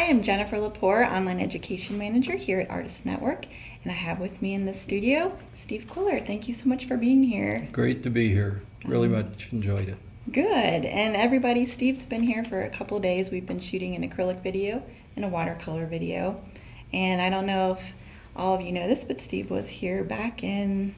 I'm Jennifer Lepore, Online Education Manager here at ArtistsNetwork, and I have with me in the studio Steve Quiller. Thank you so much for being here. Great to be here. Really much enjoyed it. Good. And everybody, Steve's been here for a couple days. We've been shooting an acrylic video and a watercolor video. And I don't know if all of you know this, but Steve was here back in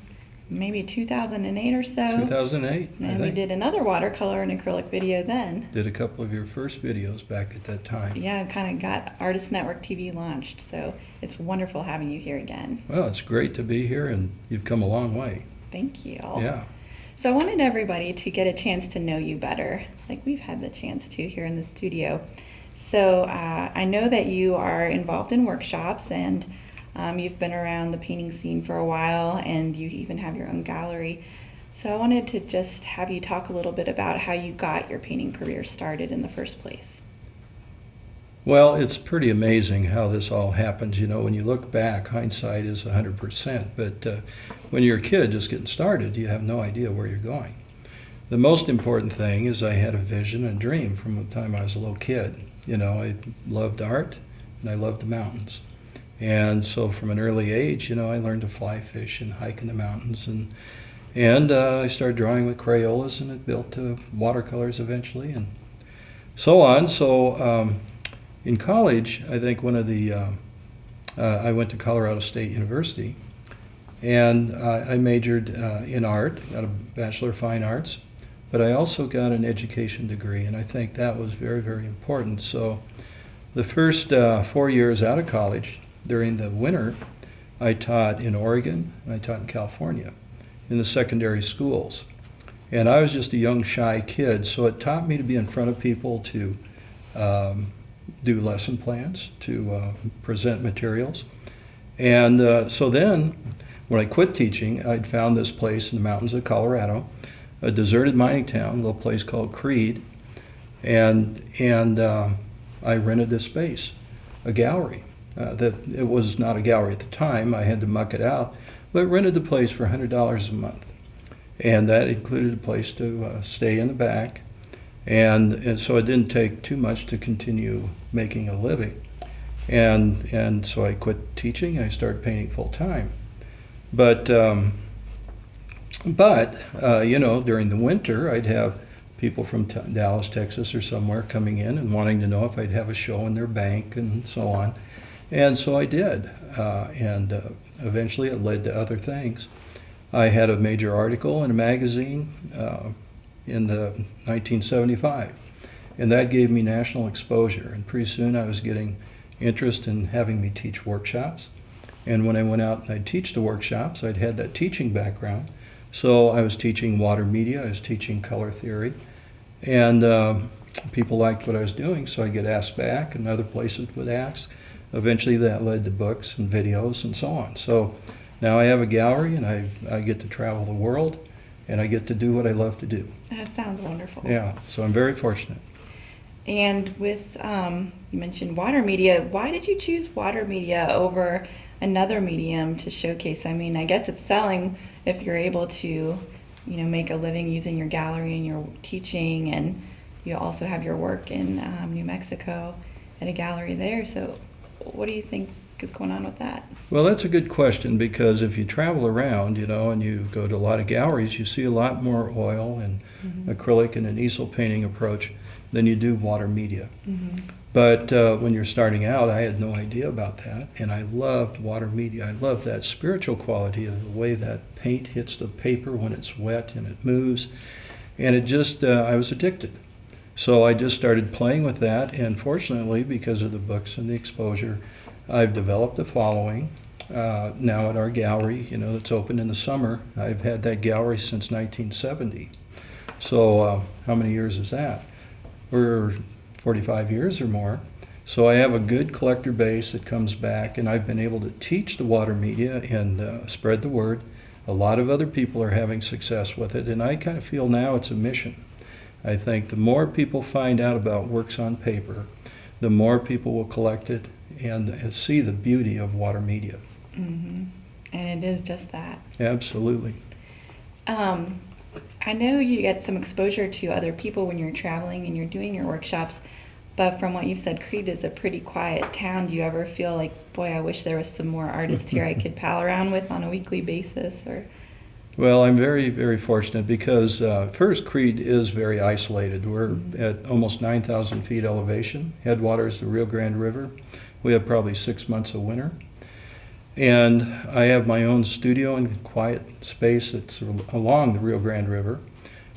maybe 2008 or so. 2008, And we did another watercolor and acrylic video then. Did a couple of your first videos back at that time. Yeah, kind of got Artist Network TV launched, so it's wonderful having you here again. Well, it's great to be here, and you've come a long way. Thank you. Yeah. So I wanted everybody to get a chance to know you better, like we've had the chance to here in the studio. So I know that you are involved in workshops, and you've been around the painting scene for a while, and you even have your own gallery. So I wanted to just have you talk a little bit about how you got your painting career started in the first place. Well, it's pretty amazing how this all happens. You know, when you look back, hindsight is 100%, but when you're a kid just getting started, you have no idea where you're going. The most important thing is I had a vision and dream from the time I was a little kid. You know, I loved art, and I loved the mountains. And so from an early age, you know, I learned to fly fish and hike in the mountains. And I started drawing with Crayolas, and it built to watercolors eventually, and so on. So in college, I think I went to Colorado State University, and I majored in art, got a Bachelor of Fine Arts, but I also got an education degree, and I think that was very, very important. So the first 4 years out of college, during the winter, I taught in Oregon, and I taught in California, in the secondary schools. And I was just a young, shy kid, so it taught me to be in front of people, to do lesson plans, to present materials. And so then, when I quit teaching, I'd found this place in the mountains of Colorado, a deserted mining town, a little place called Creed, and I rented this space, a gallery. That it was not a gallery at the time. I had to muck it out, but rented the place for $100 a month, and that included a place to stay in the back, and so it didn't take too much to continue making a living, and so I quit teaching. I started painting full time, but you know, during the winter, I'd have people from Dallas, Texas, or somewhere coming in and wanting to know if I'd have a show in their bank and so on. And so I did, and eventually it led to other things. I had a major article in a magazine in the 1975, and that gave me national exposure. And pretty soon I was getting interest in having me teach workshops. And when I went out and I'd teach the workshops, I'd had that teaching background. So I was teaching water media, I was teaching color theory, and people liked what I was doing, so I'd get asked back, and other places would ask. Eventually that led to books and videos and so on. So now I have a gallery, and I get to travel the world, and I get to do what I love to do. That sounds wonderful. Yeah, so I'm very fortunate. And with, you mentioned water media, why did you choose water media over another medium to showcase? I mean, I guess it's selling if you're able to, you know, make a living using your gallery and your teaching, and you also have your work in New Mexico at a gallery there. So what do you think is going on with that? Well, that's a good question, because if you travel around, you know, and you go to a lot of galleries, you see a lot more oil and acrylic and an easel painting approach than you do water media. But when you're starting out, I had no idea about that, and I loved water media. I loved that spiritual quality of the way that paint hits the paper when it's wet and it moves, and it just, I was addicted. So I just started playing with that, and fortunately, because of the books and the exposure, I've developed a following now at our gallery, you know, that's open in the summer. I've had that gallery since 1970. So how many years is that? We're 45 years or more. So I have a good collector base that comes back, and I've been able to teach the water media and spread the word. A lot of other people are having success with it, and I kind of feel now it's a mission. I think the more people find out about works on paper, the more people will collect it and see the beauty of water media. And it is just that. Absolutely. I know you get some exposure to other people when you're traveling and you're doing your workshops. But from what you've said, Crete is a pretty quiet town. Do you ever feel like, boy, I wish there was some more artists here I could pal around with on a weekly basis? Or Well, I'm very, very fortunate because first, Crete is very isolated. We're at almost 9,000 feet elevation. Headwaters the Rio Grande River. We have probably 6 months of winter. And I have my own studio and quiet space that's along the Rio Grande River.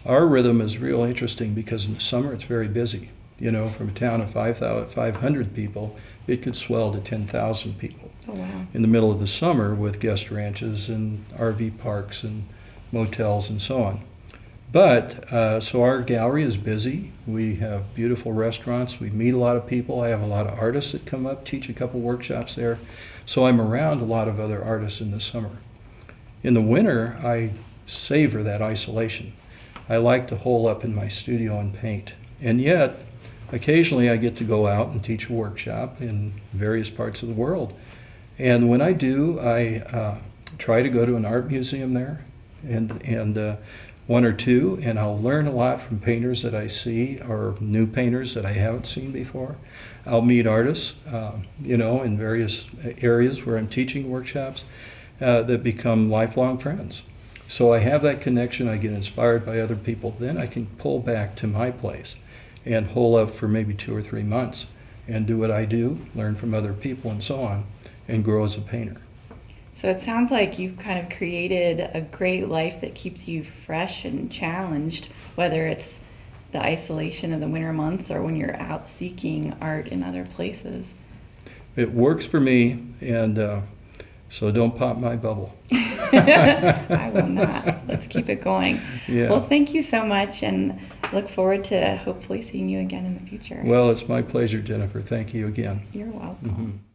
Our rhythm is real interesting because in the summer it's very busy. You know, from a town of 500 people, it could swell to 10,000 people. oh wow, In the middle of the summer with guest ranches and RV parks and motels and so on. But, so our gallery is busy. We have beautiful restaurants. We meet a lot of people. I have a lot of artists that come up, teach a couple workshops there. So I'm around a lot of other artists in the summer. In the winter, I savor that isolation. I like to hole up in my studio and paint. And yet, occasionally I get to go out and teach a workshop in various parts of the world. And when I do, I try to go to an art museum there and one or two, and I'll learn a lot from painters that I see or new painters that I haven't seen before. I'll meet artists, in various areas where I'm teaching workshops that become lifelong friends. So I have that connection. I get inspired by other people. Then I can pull back to my place and hole up for maybe 2 or 3 months and do what I do, learn from other people and so on, and grow as a painter. So it sounds like you've kind of created a great life that keeps you fresh and challenged, whether it's the isolation of the winter months or when you're out seeking art in other places. It works for me, and so don't pop my bubble. I will not. Let's keep it going. Yeah. Well, thank you so much, and look forward to hopefully seeing you again in the future. Well, it's my pleasure, Jennifer. Thank you again. You're welcome. Mm-hmm.